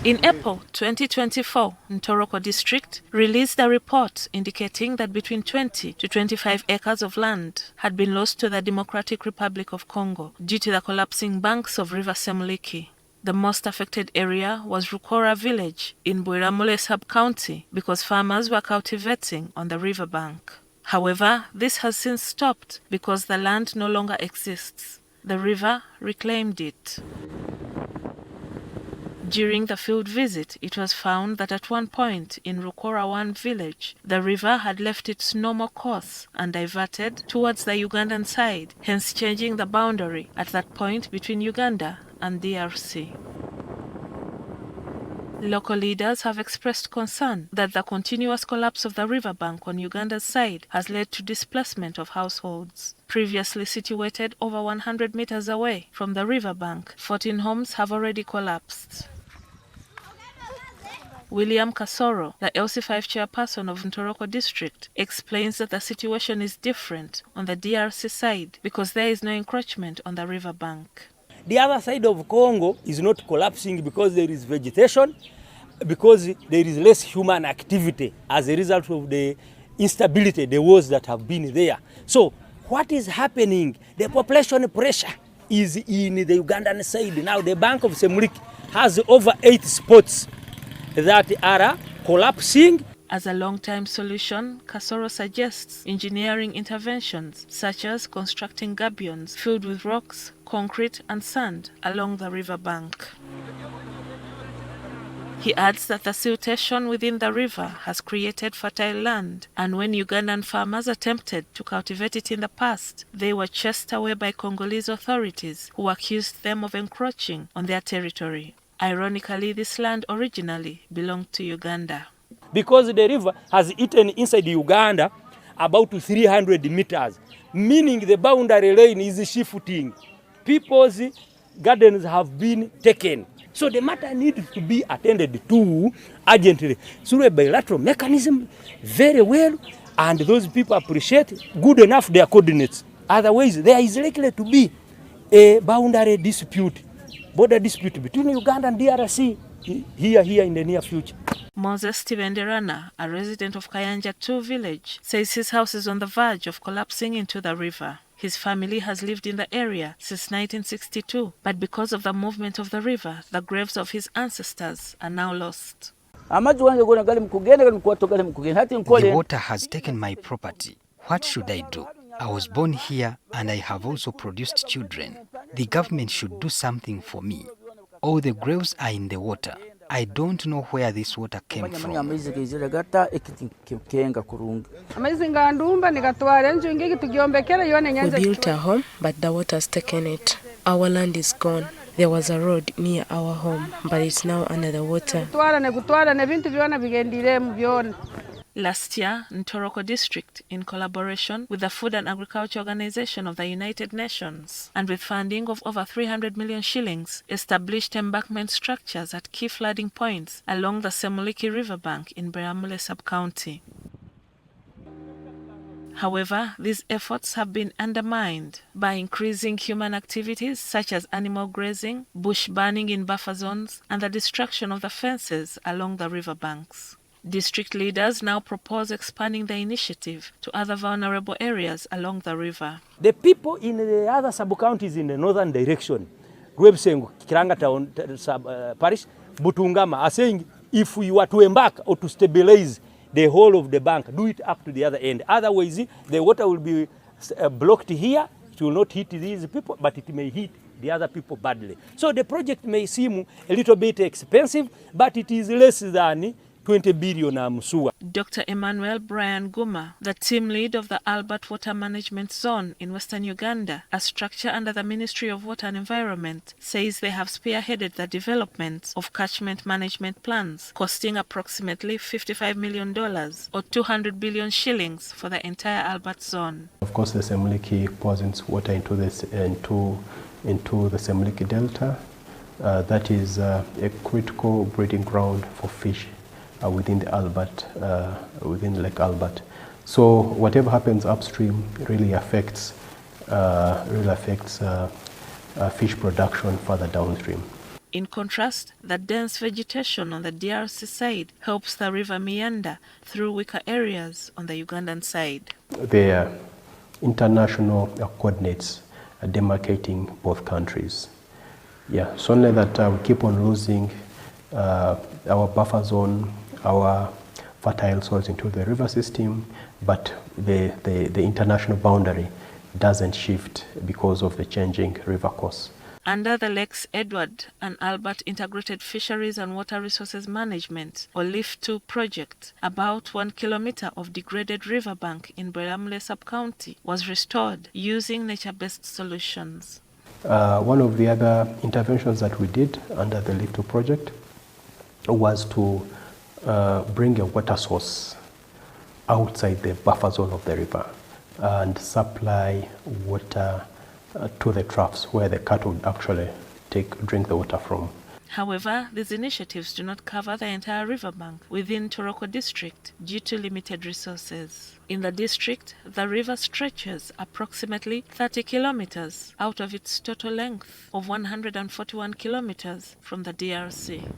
In April 2024, Ntoroko District released a report indicating that between 20 to 25 acres of land had been lost to the Democratic Republic of Congo due to the collapsing banks of River Semuliki. The most affected area was Rukora village in Bwiramule sub-county because farmers were cultivating on the riverbank. However, this has since stopped because the land no longer exists. The river reclaimed it. During the field visit, it was found that at one point in Rukora 1 village, the river had left its normal course and diverted towards the Ugandan side, hence changing the boundary at that point between Uganda and DRC. Local leaders have expressed concern that the continuous collapse of the riverbank on Uganda's side has led to displacement of households. Previously situated over 100 meters away from the riverbank, 14 homes have already collapsed. William Kasoro, the LC5 chairperson of Ntoroko District, explains that the situation is different on the DRC side because there is no encroachment on the riverbank. The other side of Congo is not collapsing because there is vegetation, because there is less human activity as a result of the instability, the wars that have been there. So what is happening? The population pressure is in the Ugandan side. Now the Bank of Semuliki has over 8 spots that are collapsing. As a long-term solution, Kasoro suggests engineering interventions such as constructing gabions filled with rocks, concrete and sand along the riverbank. He adds that the siltation within the river has created fertile land, and when Ugandan farmers attempted to cultivate it in the past, they were chased away by Congolese authorities who accused them of encroaching on their territory. Ironically, this land originally belonged to Uganda. Because the river has eaten inside Uganda about 300 meters, meaning the boundary line is shifting. People's gardens have been taken. So the matter needs to be attended to urgently through a bilateral mechanism very well, and those people appreciate good enough their coordinates. Otherwise, there is likely to be a boundary dispute, border dispute between Uganda and DRC here in the near future. Moses Tibenderana, a resident of Kayanja 2 village, says his house is on the verge of collapsing into the river. His family has lived in the area since 1962, but because of the movement of the river, the graves of his ancestors are now lost. The water has taken my property. What should I do? I was born here and I have also produced children. The government should do something for me. All the graves are in the water. I don't know where this water came from. We built a home, but the water's taken it. Our land is gone. There was a road near our home, but it's now under the water. Last year, Ntoroko District, in collaboration with the Food and Agriculture Organization of the United Nations and with funding of over 300 million shillings, established embankment structures at key flooding points along the Semuliki riverbank in Bwiramule sub-county. However, these efforts have been undermined by increasing human activities such as animal grazing, bush burning in buffer zones, and the destruction of the fences along the riverbanks. District leaders now propose expanding the initiative to other vulnerable areas along the river. The people in the other sub-counties in the northern direction, Rwenzori, Kiranga Town Parish, Butungama, are saying if you are to embark or to stabilize the whole of the bank, do it up to the other end. Otherwise, the water will be blocked here. It will not hit these people, but it may hit the other people badly. So the project may seem a little bit expensive, but it is less than 20 billion Musua. Dr. Emmanuel Brian Guma, the team lead of the Albert Water Management Zone in Western Uganda, a structure under the Ministry of Water and Environment, says they have spearheaded the development of catchment management plans costing approximately $55 million or 200 billion shillings for the entire Albert Zone. Of course, the Semuliki pours its water into the Semuliki Delta. That is a critical breeding ground for fish within the Albert, within Lake Albert. So whatever happens upstream really affects fish production further downstream. In contrast, the dense vegetation on the DRC side helps the river meander through weaker areas on the Ugandan side. There are international coordinates demarcating both countries. Yeah, it's only that we keep on losing our buffer zone, our fertile soils into the river system, but the international boundary doesn't shift because of the changing river course. Under the Lakes Edward and Albert Integrated Fisheries and Water Resources Management, or LIF2 project, about 1 kilometer of degraded riverbank in Bweramule sub-county was restored using nature-based solutions. One of the other interventions that we did under the LIF2 project was to bring a water source outside the buffer zone of the river and supply water to the troughs where the cattle would actually drink the water from. However, these initiatives do not cover the entire riverbank within Ntoroko District due to limited resources. In the district, the river stretches approximately 30 kilometers out of its total length of 141 kilometers from the DRC.